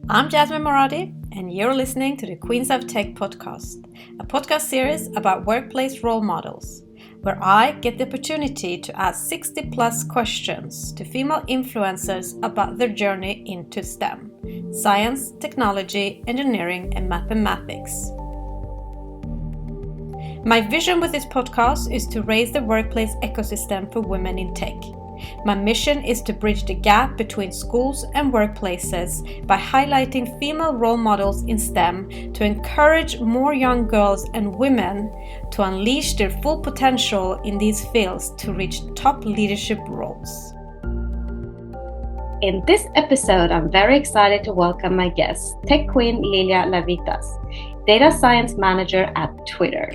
I'm Jasmine Moradi, and you're listening to the Queens of Tech podcast, a podcast series about workplace role models, where I get the opportunity to ask 60 plus questions to female influencers about their journey into STEM, science, technology, engineering, and mathematics. My vision with this podcast is to raise the workplace ecosystem for women in tech. My mission is to bridge the gap between schools and workplaces by highlighting female role models in STEM to encourage more young girls and women to unleash their full potential in these fields to reach top leadership roles. In this episode, I'm very excited to welcome my guest, tech queen Liliya Lavitas, data science manager at Twitter.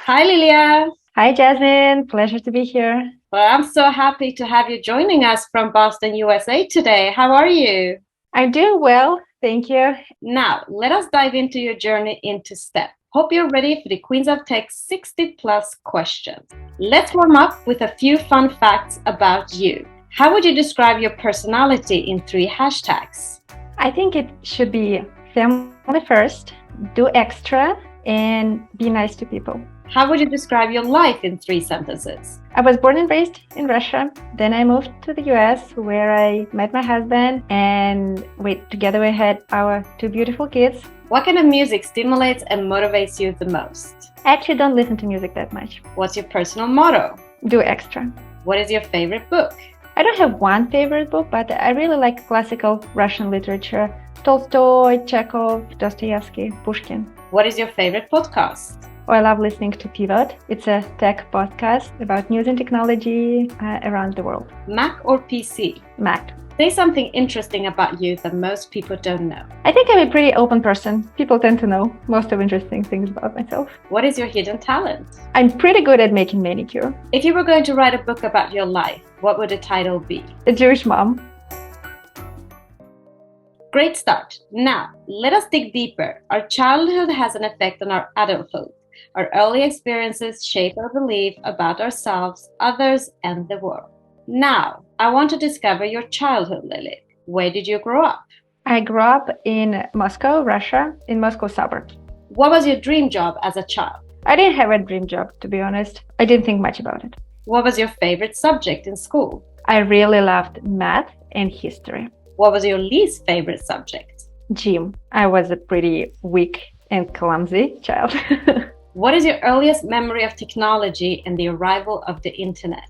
Hi, Liliya. Hi, Jasmine. Pleasure to be here. Well, I'm so happy to have you joining us from Boston, USA today. How are you? I'm doing well. Thank you. Now, let us dive into your journey into STEM. Hope you're ready for the Queens of Tech 60 plus questions. Let's warm up with a few fun facts about you. How would you describe your personality in 3 hashtags? I think it should be family first, do extra, and be nice to people. How would you describe your life in 3 sentences? I was born and raised in Russia. Then I moved to the US where I met my husband and together we had our 2 beautiful kids. What kind of music stimulates and motivates you the most? I actually don't listen to music that much. What's your personal motto? Do extra. What is your favorite book? I don't have one favorite book, but I really like classical Russian literature. Tolstoy, Chekhov, Dostoevsky, Pushkin. What is your favorite podcast? I love listening to Ph.D. It's a tech podcast about news and technology around the world. Mac or PC? Mac. Say something interesting about you that most people don't know. I think I'm a pretty open person. People tend to know most of interesting things about myself. What is your hidden talent? I'm pretty good at making manicure. If you were going to write a book about your life, what would the title be? A Jewish mom. Great start. Now, let us dig deeper. Our childhood has an effect on our adulthood. Our early experiences shape our belief about ourselves, others, and the world. Now, I want to discover your childhood, Lily. Where did you grow up? I grew up in Moscow, Russia, in Moscow suburbs. What was your dream job as a child? I didn't have a dream job, to be honest. I didn't think much about it. What was your favorite subject in school? I really loved math and history. What was your least favorite subject? Gym. I was a pretty weak and clumsy child. What is your earliest memory of technology and the arrival of the internet?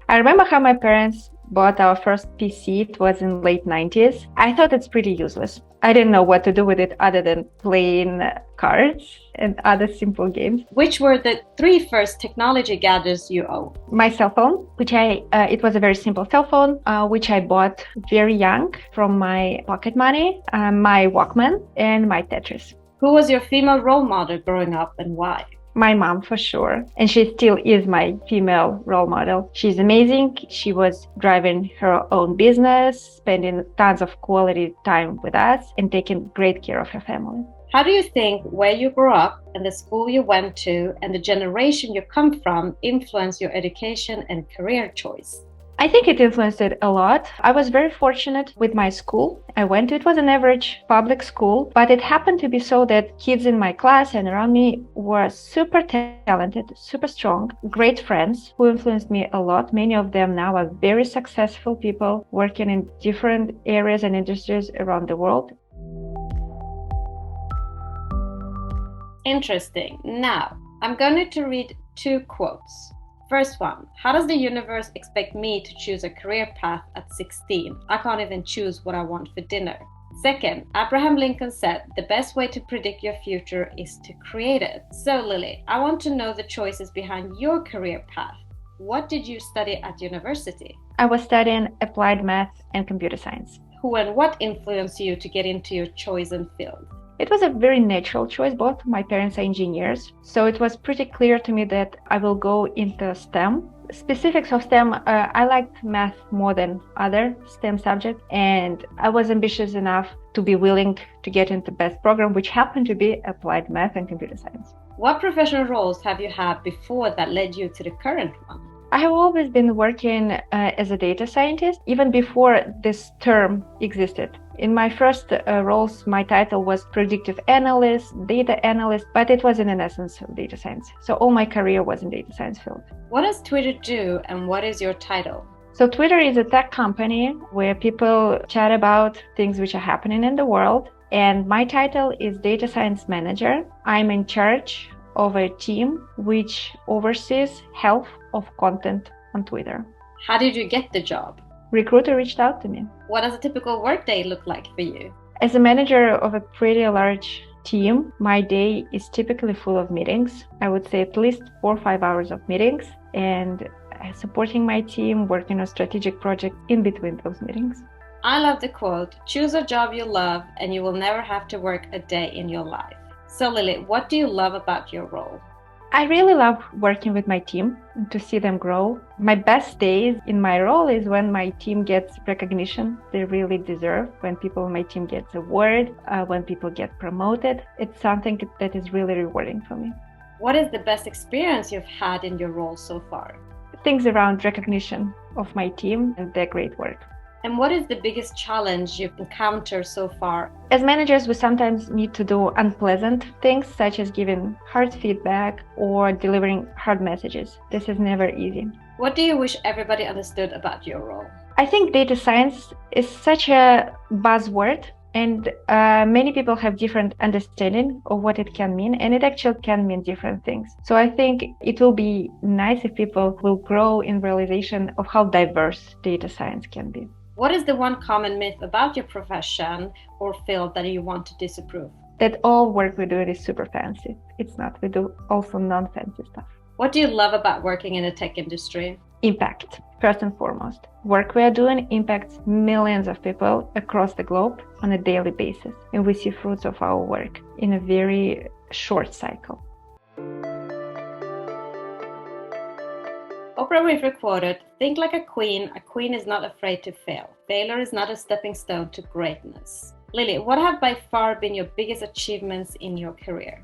I remember how my parents bought our first PC. It was in late 90s. I thought it's pretty useless. I didn't know what to do with it other than playing cards and other simple games. Which were the 3 first technology gadgets you owned? My cell phone, it was a very simple cell phone, which I bought very young from my pocket money, my Walkman, and my Tetris. Who was your female role model growing up and why? My mom, for sure. And she still is my female role model. She's amazing. She was driving her own business, spending tons of quality time with us, and taking great care of her family. How do you think where you grew up and the school you went to and the generation you come from influence your education and career choice? I think it influenced it a lot. I was very fortunate with my school. It was an average public school, but it happened to be so that kids in my class and around me were super talented, super strong, great friends who influenced me a lot. Many of them now are very successful people working in different areas and industries around the world. Interesting. Now, I'm going to read 2 quotes. First one, how does the universe expect me to choose a career path at 16? I can't even choose what I want for dinner. Second, Abraham Lincoln said, the best way to predict your future is to create it. So Lily, I want to know the choices behind your career path. What did you study at university? I was studying applied math and computer science. Who and what influenced you to get into your chosen field? It was a very natural choice. Both my parents are engineers, so it was pretty clear to me that I will go into STEM. Specifics of STEM, I liked math more than other STEM subjects, and I was ambitious enough to be willing to get into the best program, which happened to be applied math and computer science. What professional roles have you had before that led you to the current one? I have always been working as a data scientist, even before this term existed. In my first roles, my title was predictive analyst, data analyst, but it was in essence of data science. So all my career was in data science field. What does Twitter do and what is your title? So Twitter is a tech company where people chat about things which are happening in the world. And my title is data science manager. I'm in charge of a team which oversees health of content on Twitter. How did you get the job? Recruiter reached out to me. What does a typical workday look like for you? As a manager of a pretty large team, my day is typically full of meetings. I would say at least 4 or 5 hours of meetings, and supporting my team, working on strategic projects in between those meetings. I love the quote, choose a job you love and you will never have to work a day in your life. So Lily, what do you love about your role? I really love working with my team and to see them grow. My best days in my role is when my team gets recognition they really deserve, when people on my team get award, when people get promoted. It's something that is really rewarding for me. What is the best experience you've had in your role so far? Things around recognition of my team and their great work. And what is the biggest challenge you've encountered so far? As managers, we sometimes need to do unpleasant things, such as giving hard feedback or delivering hard messages. This is never easy. What do you wish everybody understood about your role? I think data science is such a buzzword, and many people have different understanding of what it can mean, and it actually can mean different things. So I think it will be nice if people will grow in realization of how diverse data science can be. What is the one common myth about your profession or field that you want to disapprove? That all work we do is super fancy. It's not. We do also non-fancy stuff. What do you love about working in the tech industry? Impact, first and foremost. Work we are doing impacts millions of people across the globe on a daily basis, and we see fruits of our work in a very short cycle. Oprah Winfrey quoted, think like a queen is not afraid to fail. Failure is not a stepping stone to greatness. Lily, what have by far been your biggest achievements in your career?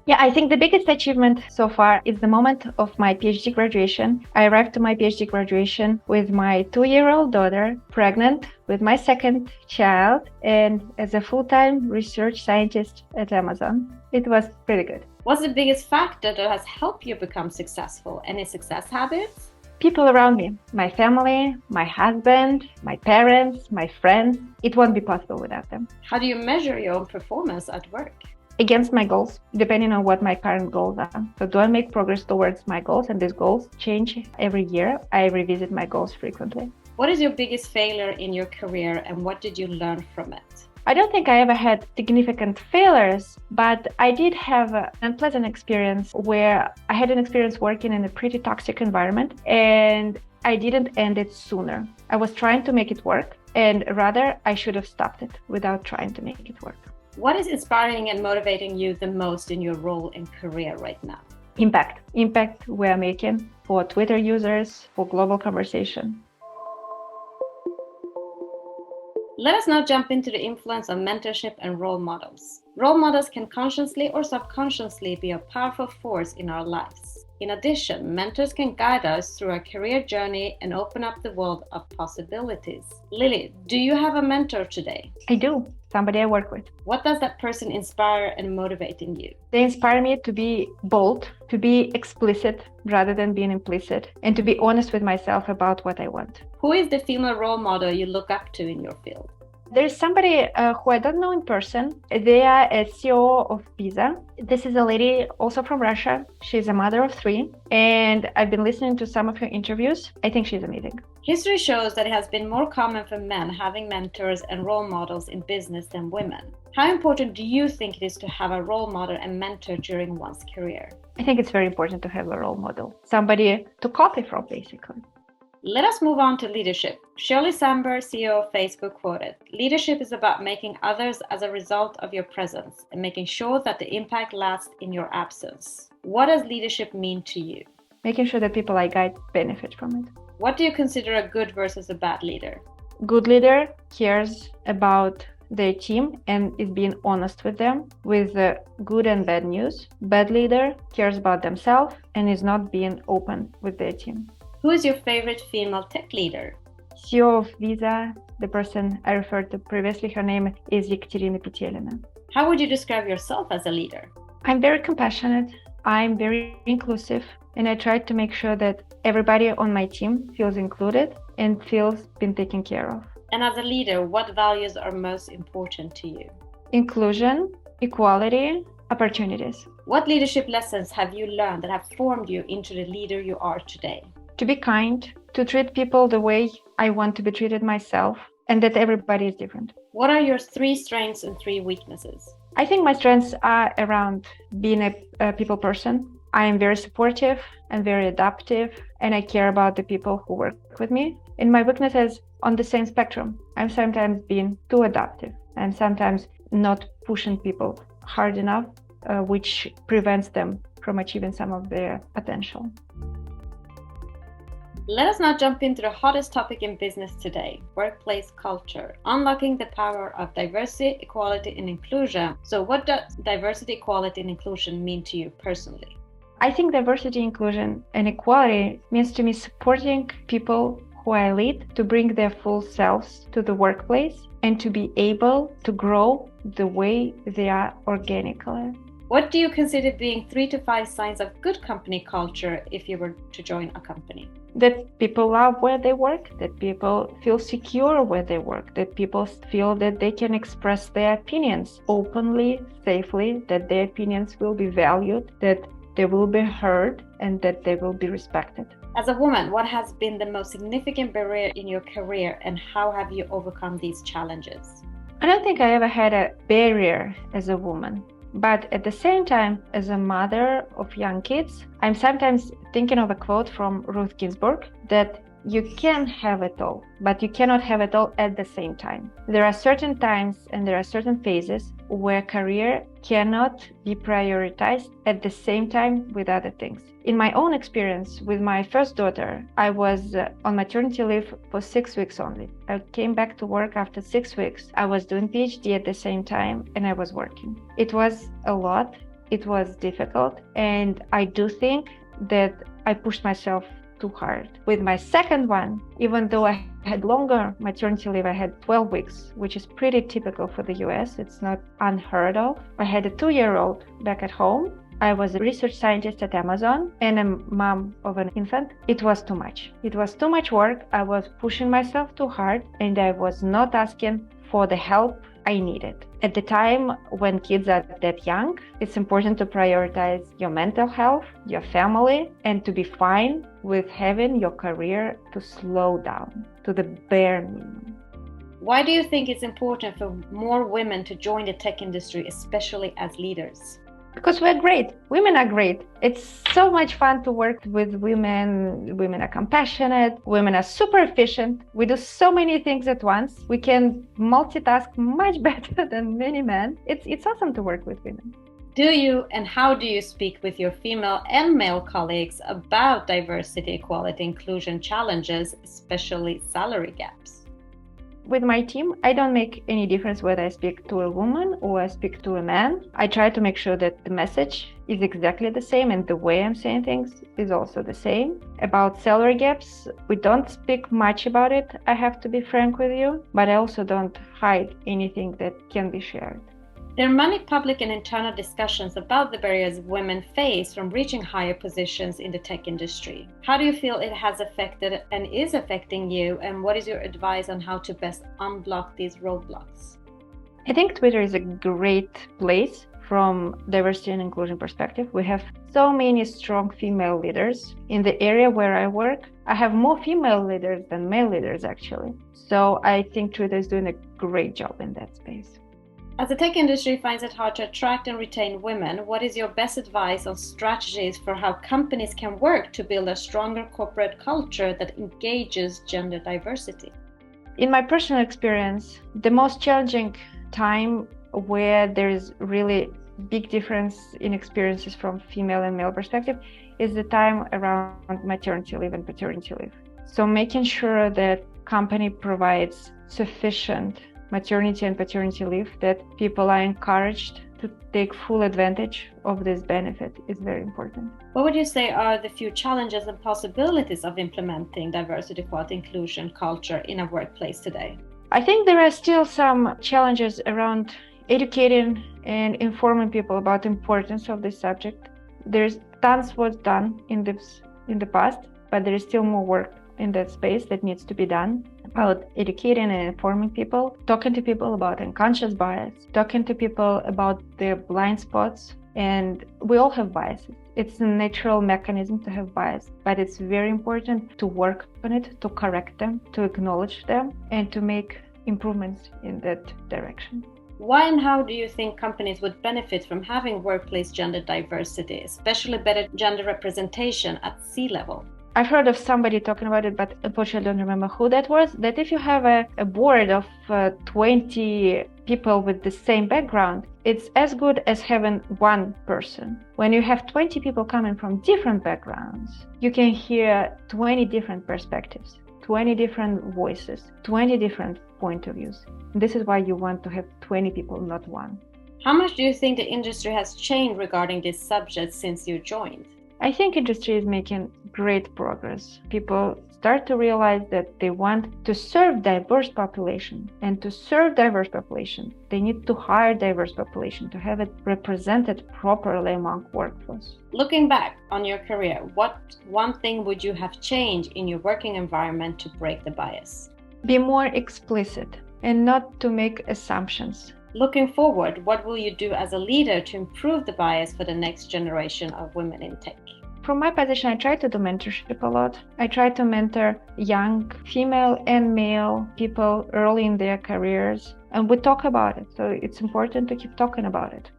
Yeah, I think the biggest achievement so far is the moment of my PhD graduation. I arrived to my PhD graduation with my 2-year-old daughter, pregnant with my second child, and as a full-time research scientist at Amazon. It was pretty good. What's the biggest factor that has helped you become successful? Any success habits? People around me, my family, my husband, my parents, my friends. It won't be possible without them. How do you measure your own performance at work? Against my goals, depending on what my current goals are. So do I make progress towards my goals? And these goals change every year. I revisit my goals frequently. What is your biggest failure in your career and what did you learn from it? I don't think I ever had significant failures, but I did have an unpleasant experience where I had an experience working in a pretty toxic environment and I didn't end it sooner. I was trying to make it work, and rather I should have stopped it without trying to make it work. What is inspiring and motivating you the most in your role and career right now? Impact we're making for Twitter users, for global conversation. Let us now jump into the influence of mentorship and role models. Role models can consciously or subconsciously be a powerful force in our lives. In addition, mentors can guide us through our career journey and open up the world of possibilities. Lily, do you have a mentor today? I do. Somebody I work with. What does that person inspire and motivate in you? They inspire me to be bold, to be explicit rather than being implicit, and to be honest with myself about what I want. Who is the female role model you look up to in your field? There's somebody who I don't know in person. They are a CEO of Visa. This is a lady also from Russia. She's a mother of 3, and I've been listening to some of her interviews. I think she's amazing. History shows that it has been more common for men having mentors and role models in business than women. How important do you think it is to have a role model and mentor during one's career? I think it's very important to have a role model, somebody to copy from, basically. Let us move on to leadership. Shirley Sandberg, CEO of Facebook, quoted, "Leadership is about making others as a result of your presence and making sure that the impact lasts in your absence." What does leadership mean to you? Making sure that people I guide benefit from it. What do you consider a good versus a bad leader? Good leader cares about their team and is being honest with them with the good and bad news. Bad leader cares about themselves and is not being open with their team. Who is your favorite female tech leader? CEO of Visa, the person I referred to previously, her name is Ekaterina Petelina. How would you describe yourself as a leader? I'm very compassionate, I'm very inclusive, and I try to make sure that everybody on my team feels included and feels been taken care of. And as a leader, what values are most important to you? Inclusion, equality, opportunities. What leadership lessons have you learned that have formed you into the leader you are today? To be kind, to treat people the way I want to be treated myself, and that everybody is different. What are your 3 strengths and 3 weaknesses? I think my strengths are around being a people person. I am very supportive and very adaptive, and I care about the people who work with me. And my weaknesses on the same spectrum. I'm sometimes being too adaptive and sometimes not pushing people hard enough, which prevents them from achieving some of their potential. Let us now jump into the hottest topic in business today, workplace culture, unlocking the power of diversity, equality, and inclusion. So what does diversity, equality, and inclusion mean to you personally? I think diversity, inclusion, and equality means to me supporting people who I lead to bring their full selves to the workplace and to be able to grow the way they are organically. What do you consider being 3 to 5 signs of good company culture if you were to join a company? That people love where they work, that people feel secure where they work, that people feel that they can express their opinions openly, safely, that their opinions will be valued, that they will be heard, and that they will be respected. As a woman, what has been the most significant barrier in your career and how have you overcome these challenges? I don't think I ever had a barrier as a woman. But at the same time, as a mother of young kids, I'm sometimes thinking of a quote from Ruth Ginsburg that you can have it all, but you cannot have it all at the same time. There are certain times and there are certain phases where career cannot be prioritized at the same time with other things. In my own experience with my first daughter, I was on maternity leave for 6 weeks only. I came back to work after 6 weeks. I was doing Ph.D. at the same time and I was working. It was a lot. It was difficult. And I do think that I pushed myself too hard. With my second one, even though I had longer maternity leave, I had 12 weeks, which is pretty typical for the US. It's not unheard of. I had a 2-year-old back at home. I was a research scientist at Amazon and a mom of an infant. It was too much. It was too much work. I was pushing myself too hard and I was not asking for the help I needed. At the time when kids are that young, it's important to prioritize your mental health, your family, and to be fine with having your career to slow down to the bare minimum. Why do you think it's important for more women to join the tech industry, especially as leaders? Because we're great. Women are great. It's so much fun to work with women. Women are compassionate. Women are super efficient. We do so many things at once. We can multitask much better than many men. It's awesome to work with women. Do you and how do you speak with your female and male colleagues about diversity, equality, inclusion challenges, especially salary gaps? With my team, I don't make any difference whether I speak to a woman or I speak to a man. I try to make sure that the message is exactly the same and the way I'm saying things is also the same. About salary gaps, we don't speak much about it, I have to be frank with you, but I also don't hide anything that can be shared. There are many public and internal discussions about the barriers women face from reaching higher positions in the tech industry. How do you feel it has affected and is affecting you, and what is your advice on how to best unblock these roadblocks? I think Twitter is a great place from diversity and inclusion perspective. We have so many strong female leaders. In the area where I work, I have more female leaders than male leaders actually. So I think Twitter is doing a great job in that space. As the tech industry finds it hard to attract and retain women, what is your best advice on strategies for how companies can work to build a stronger corporate culture that engages gender diversity? In my personal experience, the most challenging time where there is really big difference in experiences from female and male perspective is the time around maternity leave and paternity leave. So making sure that company provides sufficient maternity and paternity leave, that people are encouraged to take full advantage of this benefit is very important. What would you say are the few challenges and possibilities of implementing diversity, equality, inclusion culture in a workplace today? I think there are still some challenges around educating and informing people about the importance of this subject. There's tons was done in the past, but there is still more work in that space that needs to be done about educating and informing people, talking to people about unconscious bias, talking to people about their blind spots. And we all have biases. It's a natural mechanism to have bias, but it's very important to work on it, to correct them, to acknowledge them, and to make improvements in that direction. Why and how do you think companies would benefit from having workplace gender diversity, especially better gender representation at C-level? I've heard of somebody talking about it, but unfortunately I don't remember who that was, that if you have a board of 20 people with the same background, it's as good as having one person. When you have 20 people coming from different backgrounds, you can hear 20 different perspectives, 20 different voices, 20 different point of views. This is why you want to have 20 people, not one. How much do you think the industry has changed regarding this subject since you joined? I think industry is making great progress. People start to realize that they want to serve diverse population, and to serve diverse population, they need to hire diverse population to have it represented properly among workforce. Looking back on your career, what one thing would you have changed in your working environment to break the bias? Be more explicit and not to make assumptions. Looking forward, what will you do as a leader to improve the bias for the next generation of women in tech? From my position, I try to do mentorship a lot. I try to mentor young female and male people early in their careers, and we talk about it. So it's important to keep talking about it.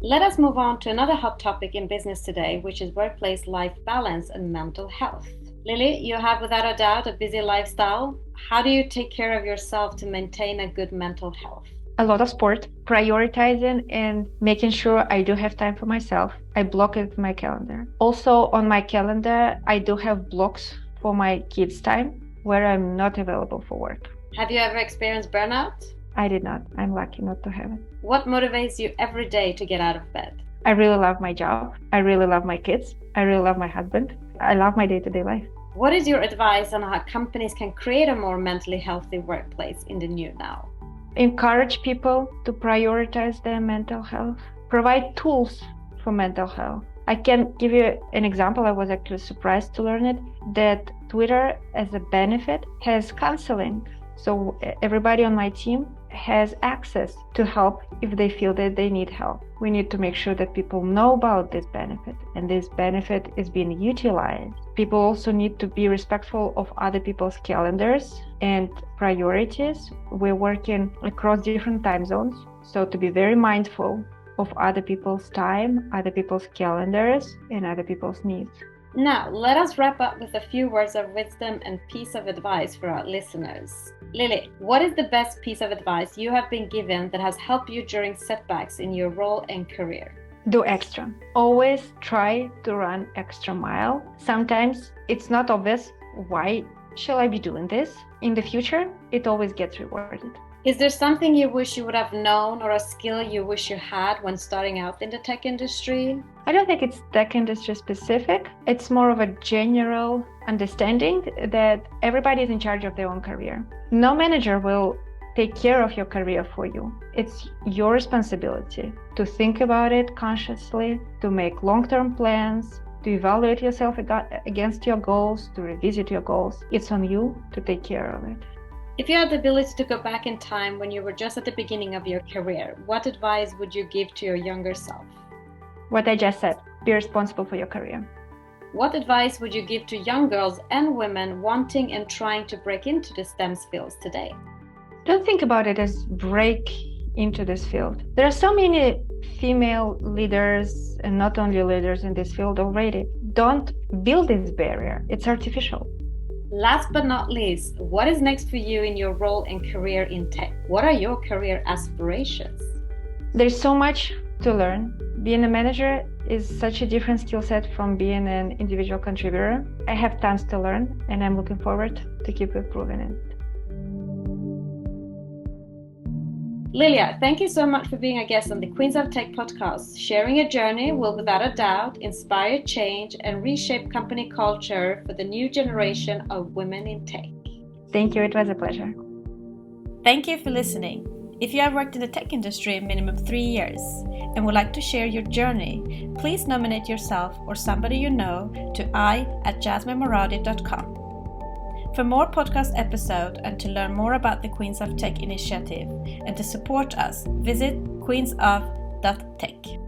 Let us move on to another hot topic in business today, which is workplace life balance and mental health. Lily, you have without a doubt a busy lifestyle. How do you take care of yourself to maintain a good mental health? A lot of sport, prioritizing and making sure I do have time for myself. I block it in my calendar. Also on my calendar, I do have blocks for my kids' time where I'm not available for work. Have you ever experienced burnout? I did not. I'm lucky not to have it. What motivates you every day to get out of bed? I really love my job. I really love my kids. I really love my husband. I love my day-to-day life. What is your advice on how companies can create a more mentally healthy workplace in the new now? Encourage people to prioritize their mental health. Provide tools for mental health. I can give you an example. I was actually surprised to learn it, that Twitter as a benefit has counseling. So everybody on my team has access to help if they feel that they need help. We need to make sure that people know about this benefit, and this benefit is being utilized. People also need to be respectful of other people's calendars and priorities. We're working across different time zones, so to be very mindful of other people's time, other people's calendars, and other people's needs. Now, let us wrap up with a few words of wisdom and piece of advice for our listeners. Lily, what is the best piece of advice you have been given that has helped you during setbacks in your role and career? Do extra. Always try to run extra mile. Sometimes it's not obvious. Why shall I be doing this? In the future, it always gets rewarded. Is there something you wish you would have known, or a skill you wish you had when starting out in the tech industry? I don't think it's tech industry specific. It's more of a general understanding that everybody is in charge of their own career. No manager will take care of your career for you. It's your responsibility to think about it consciously, to make long-term plans, to evaluate yourself against your goals, to revisit your goals. It's on you to take care of it. If you had the ability to go back in time when you were just at the beginning of your career, what advice would you give to your younger self? What I just said, be responsible for your career. What advice would you give to young girls and women wanting and trying to break into the STEM fields today? Don't think about it as break into this field. There are so many female leaders, and not only leaders in this field already. Don't build this barrier. It's artificial. Last but not least, what is next for you in your role and career in tech? What are your career aspirations? There's so much to learn. Being a manager is such a different skill set from being an individual contributor. I have tons to learn, and I'm looking forward to keep improving it. Liliya, thank you so much for being a guest on the Queens of Tech podcast. Sharing your journey will without a doubt inspire change and reshape company culture for the new generation of women in tech. Thank you, it was a pleasure. Thank you for listening. If you have worked in the tech industry minimum 3 years and would like to share your journey, please nominate yourself or somebody you know to i@jasminemoradi.com. For more podcast episodes and to learn more about the Queens of Tech initiative and to support us, visit queensof.tech.